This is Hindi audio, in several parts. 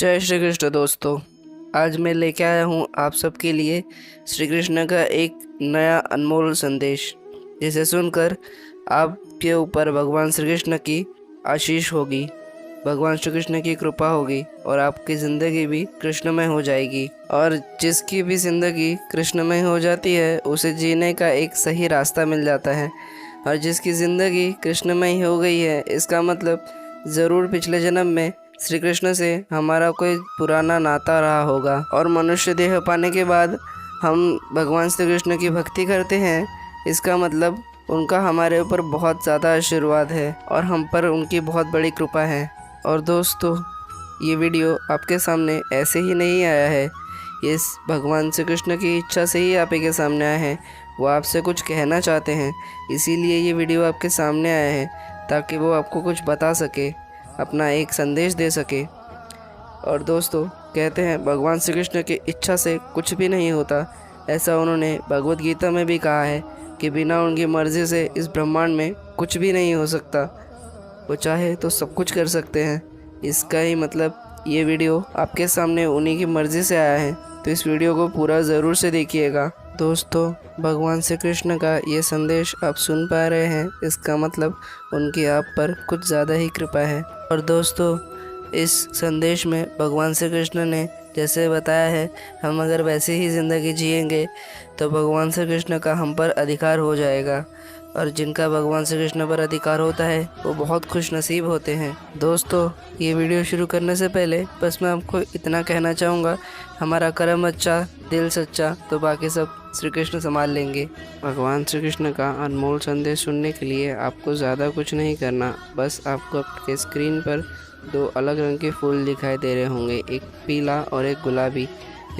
जय श्री कृष्ण दोस्तों। आज मैं लेके आया हूँ आप सबके लिए श्री कृष्ण का एक नया अनमोल संदेश, जिसे सुनकर आपके ऊपर भगवान श्री कृष्ण की आशीष होगी, भगवान श्री कृष्ण की कृपा होगी और आपकी ज़िंदगी भी कृष्णमय हो जाएगी। और जिसकी भी ज़िंदगी कृष्णमय हो जाती है उसे जीने का एक सही रास्ता मिल जाता है। और जिसकी ज़िंदगी कृष्णमय हो गई है, इसका मतलब ज़रूर पिछले जन्म में श्री कृष्ण से हमारा कोई पुराना नाता रहा होगा। और मनुष्य देह पाने के बाद हम भगवान श्री कृष्ण की भक्ति करते हैं, इसका मतलब उनका हमारे ऊपर बहुत ज़्यादा आशीर्वाद है और हम पर उनकी बहुत बड़ी कृपा है। और दोस्तों, ये वीडियो आपके सामने ऐसे ही नहीं आया है, ये भगवान श्री कृष्ण की इच्छा से ही आप के सामने आए हैं। वो आपसे कुछ कहना चाहते हैं, इसीलिए ये वीडियो आपके सामने आया है, ताकि वो आपको कुछ बता सके, अपना एक संदेश दे सके। और दोस्तों, कहते हैं भगवान श्री कृष्ण की इच्छा से कुछ भी नहीं होता। ऐसा उन्होंने भगवत गीता में भी कहा है कि बिना उनकी मर्ज़ी से इस ब्रह्मांड में कुछ भी नहीं हो सकता। वो चाहे तो सब कुछ कर सकते हैं। इसका ही मतलब ये वीडियो आपके सामने उन्हीं की मर्ज़ी से आया है, तो इस वीडियो को पूरा ज़रूर से देखिएगा। दोस्तों, भगवान श्री कृष्ण का ये संदेश आप सुन पा रहे हैं, इसका मतलब उनकी आप पर कुछ ज़्यादा ही कृपा है। और दोस्तों, इस संदेश में भगवान श्री कृष्ण ने जैसे बताया है, हम अगर वैसे ही ज़िंदगी जिएंगे तो भगवान श्री कृष्ण का हम पर अधिकार हो जाएगा। और जिनका भगवान श्री कृष्ण पर अधिकार होता है वो बहुत खुश नसीब होते हैं। दोस्तों, ये वीडियो शुरू करने से पहले बस मैं आपको इतना कहना चाहूँगा, हमारा कर्म अच्छा, दिल सच्चा, तो बाकी सब श्री कृष्ण संभाल लेंगे। भगवान श्री कृष्ण का अनमोल संदेश सुनने के लिए आपको ज़्यादा कुछ नहीं करना, बस आपको आपके स्क्रीन पर दो अलग रंग के फूल दिखाई दे रहे होंगे, एक पीला और एक गुलाबी।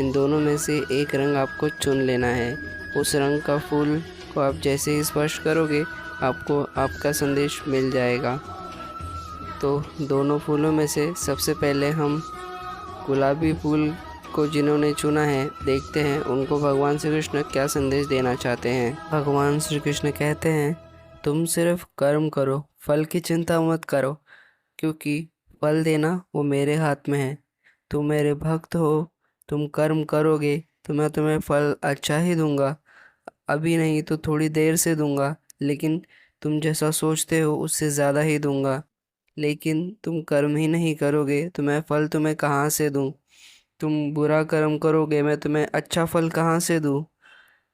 इन दोनों में से एक रंग आपको चुन लेना है। उस रंग का फूल को आप जैसे ही स्पर्श करोगे, आपको आपका संदेश मिल जाएगा। तो दोनों फूलों में से सबसे पहले हम गुलाबी फूल को जिन्होंने चुना है, देखते हैं उनको भगवान श्री कृष्ण क्या संदेश देना चाहते हैं। भगवान श्री कृष्ण कहते हैं, तुम सिर्फ कर्म करो, फल की चिंता मत करो, क्योंकि फल देना वो मेरे हाथ में है। तुम मेरे भक्त हो, तुम कर्म करोगे तो मैं तुम्हें फल अच्छा ही दूंगा। अभी नहीं तो थोड़ी देर से दूंगा, लेकिन तुम जैसा सोचते हो उससे ज़्यादा ही दूंगा। लेकिन तुम कर्म ही नहीं करोगे तो मैं फल तुम्हें कहाँ से दूं? तुम बुरा कर्म करोगे, मैं तुम्हें अच्छा फल कहाँ से दूं?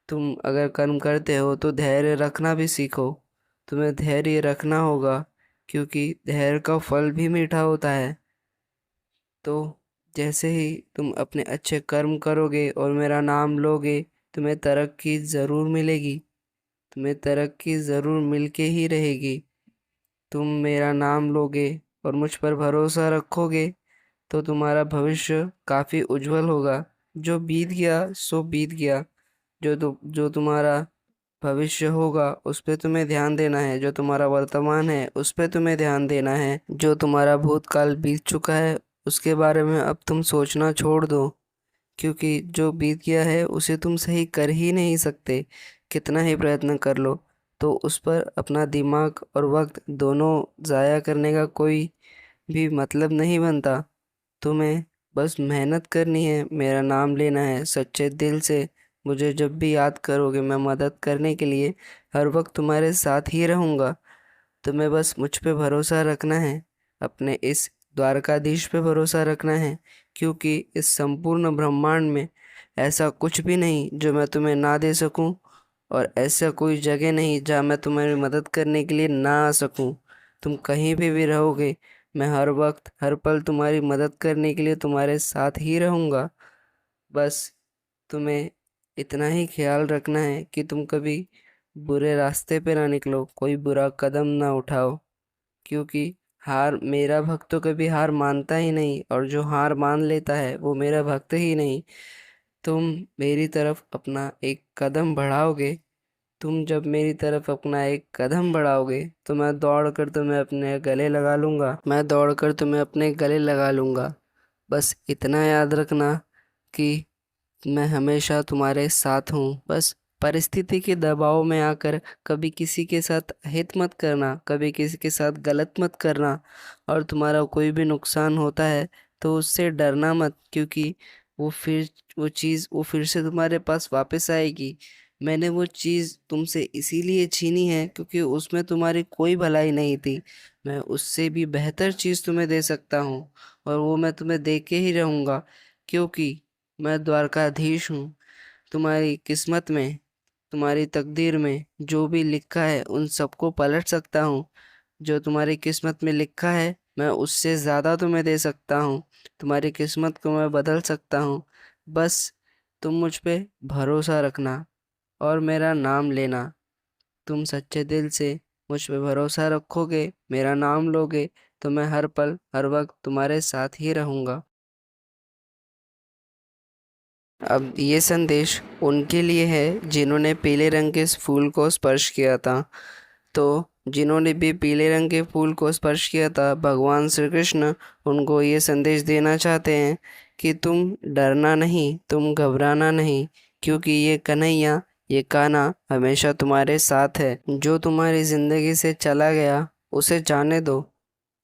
तुम अगर कर्म करते हो तो धैर्य रखना भी सीखो। तुम्हें धैर्य रखना होगा, क्योंकि धैर्य का फल भी मीठा होता है। तो जैसे ही तुम अपने अच्छे कर्म करोगे और मेरा नाम लोगे, तुम्हें तरक्की ज़रूर मिलेगी, तुम्हें तरक्की ज़रूर मिलके ही रहेगी। तुम मेरा नाम लोगे और मुझ पर भरोसा रखोगे तो तुम्हारा भविष्य काफ़ी उज्जवल होगा। जो बीत गया सो बीत गया। जो तुम्हारा भविष्य होगा उस पे तुम्हें ध्यान देना है, जो तुम्हारा वर्तमान है उस पे तुम्हें ध्यान देना है। जो तुम्हारा भूतकाल बीत चुका है उसके बारे में अब तुम सोचना छोड़ दो, क्योंकि जो बीत गया है उसे तुम सही कर ही नहीं सकते, कितना ही प्रयत्न कर लो। तो उस पर अपना दिमाग और वक्त दोनों ज़ाया करने का कोई भी मतलब नहीं बनता। तुम्हें बस मेहनत करनी है, मेरा नाम लेना है सच्चे दिल से। मुझे जब भी याद करोगे, मैं मदद करने के लिए हर वक्त तुम्हारे साथ ही रहूँगा। तुम्हें बस मुझ पे भरोसा रखना है, अपने इस द्वारकाधीश पे भरोसा रखना है, क्योंकि इस संपूर्ण ब्रह्मांड में ऐसा कुछ भी नहीं जो मैं तुम्हें ना दे सकूं, और ऐसा कोई जगह नहीं जहाँ मैं तुम्हारी मदद करने के लिए ना आ सकूं। तुम कहीं भी रहोगे, मैं हर वक्त हर पल तुम्हारी मदद करने के लिए तुम्हारे साथ ही रहूँगा। बस तुम्हें इतना ही ख्याल रखना है कि तुम कभी बुरे रास्ते पे ना निकलो, कोई बुरा कदम ना उठाओ, क्योंकि हार मेरा भक्त तो कभी हार मानता ही नहीं, और जो हार मान लेता है वो मेरा भक्त ही नहीं। तुम मेरी तरफ अपना एक कदम बढ़ाओगे, तुम जब मेरी तरफ अपना एक कदम बढ़ाओगे तो मैं दौड़ कर तुम्हें अपने गले लगा लूँगा, मैं दौड़ कर तुम्हें अपने गले लगा लूँगा। बस इतना याद रखना कि मैं हमेशा तुम्हारे साथ हूँ। बस परिस्थिति के दबाव में आकर कभी किसी के साथ हित मत करना, कभी किसी के साथ गलत मत करना, और तुम्हारा कोई भी नुकसान होता है तो उससे डरना मत, क्योंकि वो फिर से तुम्हारे पास वापस आएगी। मैंने वो चीज़ तुमसे इसीलिए छीनी है क्योंकि उसमें तुम्हारी कोई भलाई नहीं थी। मैं उससे भी बेहतर चीज़ तुम्हें दे सकता हूँ, और वो मैं तुम्हें दे के ही रहूँगा, क्योंकि मैं द्वारकाधीश हूँ। तुम्हारी किस्मत में, तुम्हारी तकदीर में जो भी लिखा है उन सबको पलट सकता हूँ। जो तुम्हारी किस्मत में लिखा है मैं उससे ज़्यादा तुम्हें दे सकता हूँ। तुम्हारी किस्मत को मैं बदल सकता हूँ। बस तुम मुझ पे भरोसा रखना और मेरा नाम लेना। तुम सच्चे दिल से मुझ पे भरोसा रखोगे, मेरा नाम लोगे, तो मैं हर पल हर वक्त तुम्हारे साथ ही रहूँगा। अब ये संदेश उनके लिए है जिन्होंने पीले रंग के इस फूल को स्पर्श किया था। तो जिन्होंने भी पीले रंग के फूल को स्पर्श किया था, भगवान श्री कृष्ण उनको ये संदेश देना चाहते हैं कि तुम डरना नहीं, तुम घबराना नहीं, क्योंकि ये कन्हैया, ये कान्हा हमेशा तुम्हारे साथ है। जो तुम्हारी ज़िंदगी से चला गया उसे जाने दो,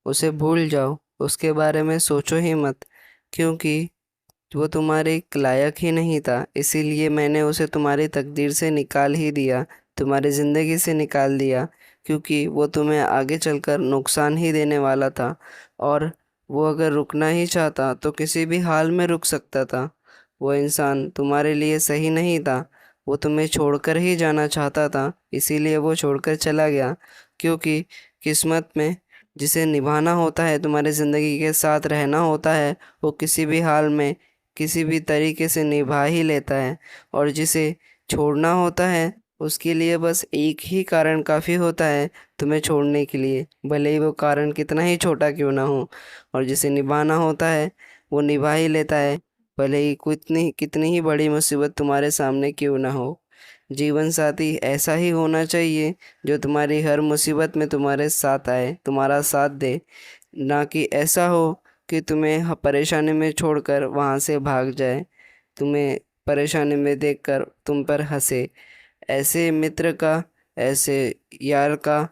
उसे भूल जाओ, उसके बारे में सोचो ही मत, क्योंकि वो तुम्हारे लायक ही नहीं था। इसीलिए मैंने उसे तुम्हारी तकदीर से निकाल ही दिया, तुम्हारी ज़िंदगी से निकाल दिया, क्योंकि वो तुम्हें आगे चलकर नुकसान ही देने वाला था। और वो अगर रुकना ही चाहता तो किसी भी हाल में रुक सकता था। वो इंसान तुम्हारे लिए सही नहीं था, वो तुम्हें छोड़कर ही जाना चाहता था, इसीलिए वो छोड़कर चला गया। क्योंकि किस्मत में जिसे निभाना होता है, तुम्हारी ज़िंदगी के साथ रहना होता है, वो किसी भी हाल में किसी भी तरीके से निभा ही लेता है। और जिसे छोड़ना होता है उसके लिए बस एक ही कारण काफ़ी होता है तुम्हें छोड़ने के लिए, भले ही वो कारण कितना ही छोटा क्यों ना हो। और जिसे निभाना होता है वो निभा ही लेता है, भले ही कितनी कितनी ही बड़ी मुसीबत तुम्हारे सामने क्यों ना हो। जीवन साथी ऐसा ही होना चाहिए जो तुम्हारी हर मुसीबत में तुम्हारे साथ आए, तुम्हारा साथ दे। ना कि ऐसा हो कि तुम्हें परेशानी में छोड़कर वहाँ से भाग जाए, तुम्हें परेशानी में देखकर तुम पर हंसे। ऐसे मित्र का, ऐसे यार का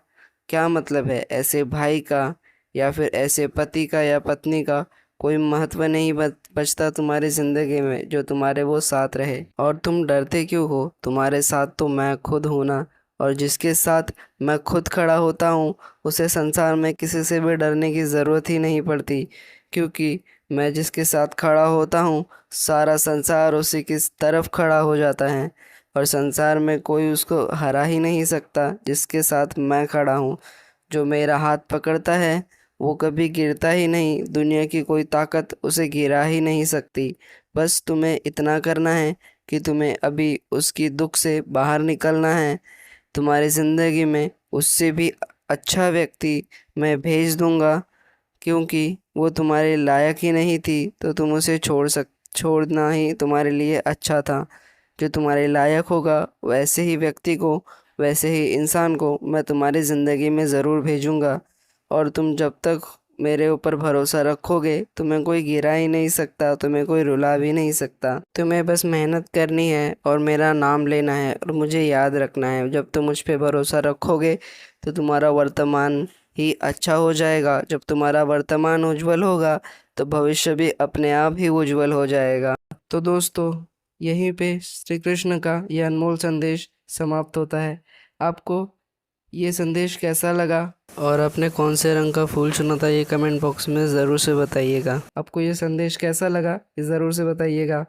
क्या मतलब है? ऐसे भाई का या फिर ऐसे पति का या पत्नी का कोई महत्व नहीं बचता तुम्हारी ज़िंदगी में जो तुम्हारे वो साथ रहे। और तुम डरते क्यों हो? तुम्हारे साथ तो मैं खुद हूँ ना। और जिसके साथ मैं खुद खड़ा होता हूँ उसे संसार में किसी से भी डरने की ज़रूरत ही नहीं पड़ती, क्योंकि मैं जिसके साथ खड़ा होता हूँ सारा संसार उसी की तरफ खड़ा हो जाता है। और संसार में कोई उसको हरा ही नहीं सकता जिसके साथ मैं खड़ा हूँ। जो मेरा हाथ पकड़ता है वो कभी गिरता ही नहीं, दुनिया की कोई ताकत उसे गिरा ही नहीं सकती। बस तुम्हें इतना करना है कि तुम्हें अभी उसकी दुख से बाहर निकलना है। तुम्हारी ज़िंदगी में उससे भी अच्छा व्यक्ति मैं भेज दूंगा, क्योंकि वो तुम्हारे लायक ही नहीं थी, तो तुम उसे छोड़ना ही तुम्हारे लिए अच्छा था। जो तुम्हारे लायक होगा वैसे ही व्यक्ति को, वैसे ही इंसान को मैं तुम्हारी ज़िंदगी में ज़रूर भेजूंगा। और तुम जब तक मेरे ऊपर भरोसा रखोगे तुम्हें कोई गिरा ही नहीं सकता, तुम्हें कोई रुला भी नहीं सकता। तुम्हें बस मेहनत करनी है और मेरा नाम लेना है और मुझे याद रखना है। जब तुम मुझ पे भरोसा रखोगे तो तुम्हारा वर्तमान ही अच्छा हो जाएगा। जब तुम्हारा वर्तमान उज्जवल होगा तो भविष्य भी अपने आप ही उज्जवल हो जाएगा। तो दोस्तों, यहीं पे श्री कृष्ण का यह अनमोल संदेश समाप्त होता है। आपको ये संदेश कैसा लगा और आपने कौन से रंग का फूल चुना था, ये कमेंट बॉक्स में ज़रूर से बताइएगा। आपको ये संदेश कैसा लगा ये ज़रूर से बताइएगा।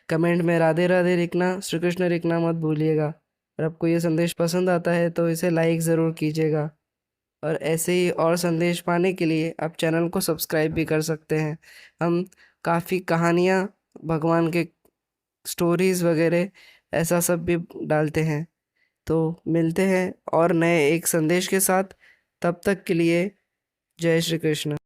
कमेंट में राधे राधे लिखना, श्री कृष्ण लिखना मत भूलिएगा। और आपको ये संदेश पसंद आता है तो इसे लाइक ज़रूर कीजिएगा। और ऐसे ही और संदेश पाने के लिए आप चैनल को सब्सक्राइब भी कर सकते हैं। हम काफ़ी कहानियाँ, भगवान के स्टोरीज़ वगैरह ऐसा सब भी डालते हैं। तो मिलते हैं और नए एक संदेश के साथ। तब तक के लिए जय श्री कृष्ण।